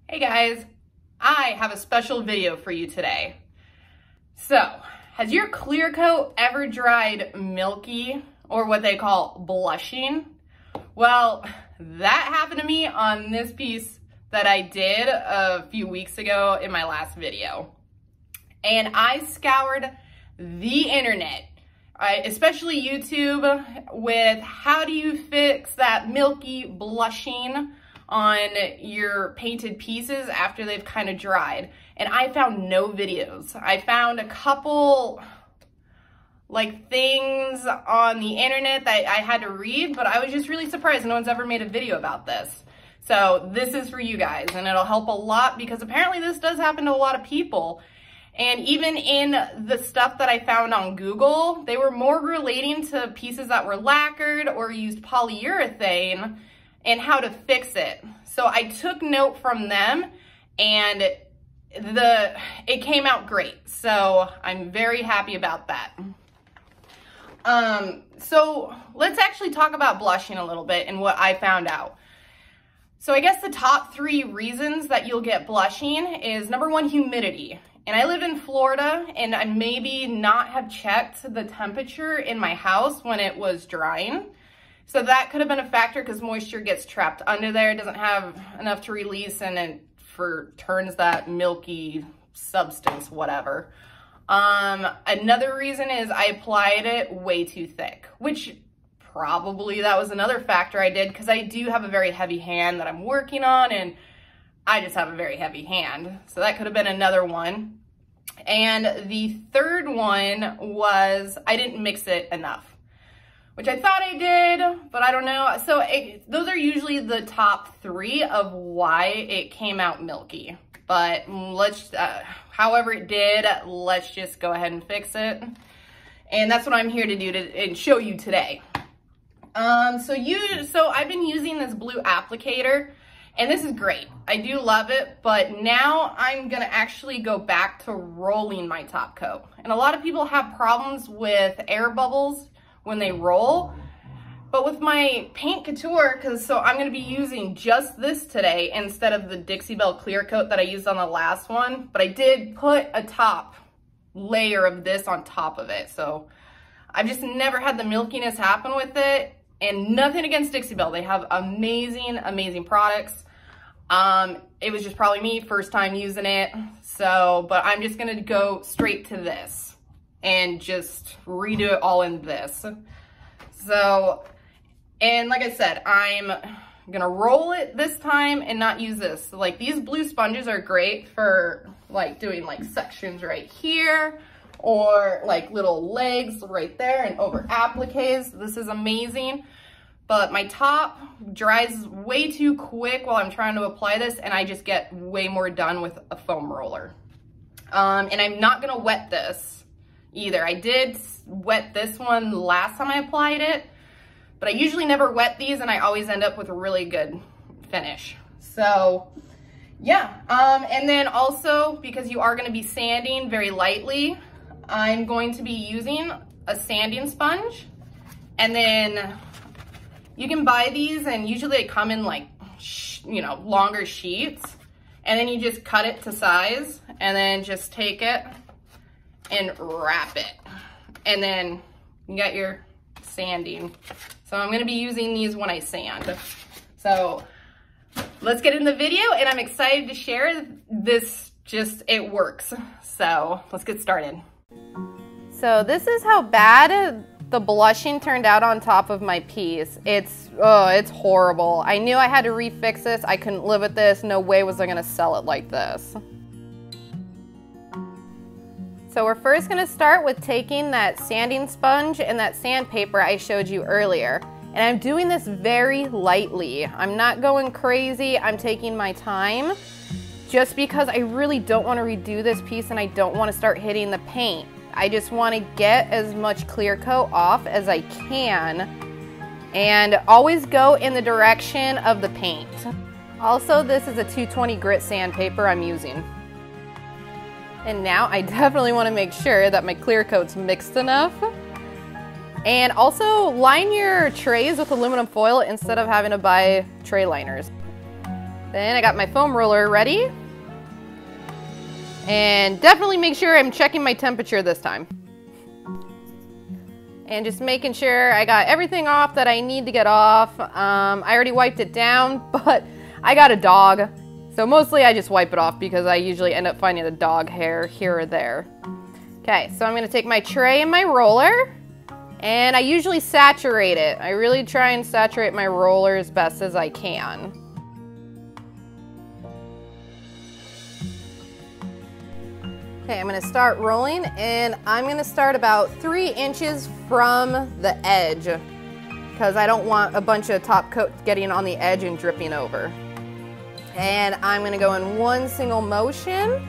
Hey guys, I have a special video for you today. So, has your clear coat ever dried milky, or what they call blushing? Well, that happened to me on this piece that I did a few weeks ago in my last video. And I scoured the internet, especially YouTube, with how do you fix that milky blushing on your painted pieces after they've kind of dried. And I found no videos. I found a couple things on the internet that I had to read, but I was just really surprised no one's ever made a video about this. So this is for you guys, and it'll help a lot because apparently this does happen to a lot of people. And even in the stuff that I found on Google, they were more relating to pieces that were lacquered or used polyurethane and how to fix it. So I took note from them, and it came out great. So I'm very happy about that. So let's actually talk about blushing a little bit and what I found out. So I guess the top 3 reasons that you'll get blushing is number 1, humidity. And I lived in Florida, and I maybe not have checked the temperature in my house when it was drying. So that could have been a factor because moisture gets trapped under there. It doesn't have enough to release, and it turns that milky substance, whatever. Another reason is I applied it way too thick, which probably that was another factor I did because I do have a very heavy hand that I'm working on, and I just have a very heavy hand. So that could have been another one. And the third one was I didn't mix it enough, which I thought I did, but I don't know. So those are usually the top 3 of why it came out milky. But however it did, let's just go ahead and fix it. And that's what I'm here to do and show you today. So I've been using this blue applicator, and this is great. I do love it, but now I'm gonna actually go back to rolling my top coat. And a lot of people have problems with air bubbles when they roll, but with my paint couture, so I'm gonna be using just this today instead of the Dixie Belle clear coat that I used on the last one, but I did put a top layer of this on top of it. So I've just never had the milkiness happen with it, and nothing against Dixie Belle. They have amazing, amazing products. It was just probably me, first time using it. So, but I'm just gonna go straight to this and just redo it all in this. So, and like I said, I'm gonna roll it this time and not use this. So, these blue sponges are great for doing sections right here, or little legs right there and over appliques. This is amazing. But my top dries way too quick while I'm trying to apply this, and I just get way more done with a foam roller. And I'm not gonna wet this either. I did wet this one last time I applied it, but I usually never wet these, and I always end up with a really good finish. So yeah, and then also because you are gonna be sanding very lightly, I'm going to be using a sanding sponge. And then you can buy these, and usually they come in longer sheets, and then you just cut it to size, and then just take it and wrap it, and then you got your sanding. So I'm gonna be using these when I sand. So let's get in the video, and I'm excited to share this. It works. So let's get started. So this is how bad the blushing turned out on top of my piece. It's horrible. I knew I had to refix this. I couldn't live with this. No way was I gonna sell it like this. So we're first gonna start with taking that sanding sponge and that sandpaper I showed you earlier. And I'm doing this very lightly. I'm not going crazy. I'm taking my time just because I really don't wanna redo this piece, and I don't wanna start hitting the paint. I just want to get as much clear coat off as I can, and always go in the direction of the paint. Also, this is a 220 grit sandpaper I'm using. And now I definitely want to make sure that my clear coat's mixed enough. And also line your trays with aluminum foil instead of having to buy tray liners. Then I got my foam roller ready. And definitely make sure I'm checking my temperature this time. And just making sure I got everything off that I need to get off. I already wiped it down, but I got a dog. So mostly I just wipe it off because I usually end up finding the dog hair here or there. Okay, so I'm gonna take my tray and my roller, and I usually saturate it. I really try and saturate my roller as best as I can. Okay, I'm gonna start rolling, and I'm gonna start about 3 inches from the edge because I don't want a bunch of top coat getting on the edge and dripping over. And I'm gonna go in one single motion,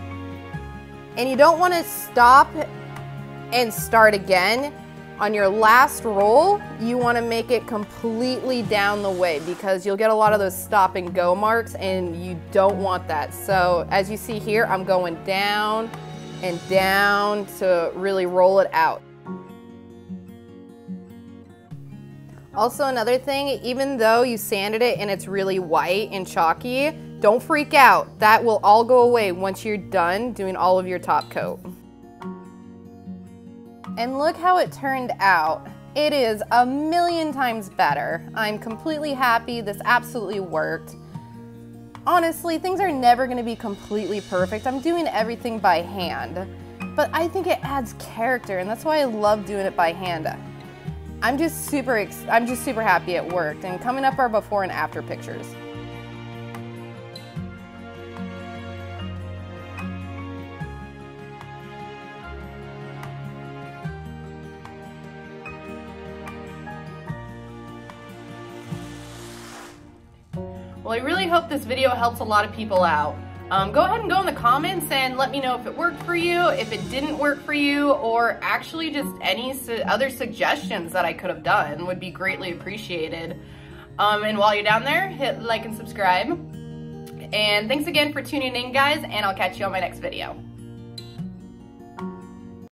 and you don't wanna stop and start again. On your last roll, you wanna make it completely down the way because you'll get a lot of those stop and go marks, and you don't want that. So as you see here, I'm going down and down to really roll it out. Also, another thing, even though you sanded it and it's really white and chalky, don't freak out. That will all go away once you're done doing all of your top coat. And look how it turned out. It is a million times better. I'm completely happy. This absolutely worked. Honestly, things are never gonna be completely perfect. I'm doing everything by hand, but I think it adds character, and that's why I love doing it by hand. I'm just super happy it worked, and coming up are before and after pictures. Well, I really hope this video helps a lot of people out. Go ahead and go in the comments and let me know if it worked for you, if it didn't work for you, or actually just any other suggestions that I could have done would be greatly appreciated. And while you're down there, hit like and subscribe. And thanks again for tuning in, guys, and I'll catch you on my next video.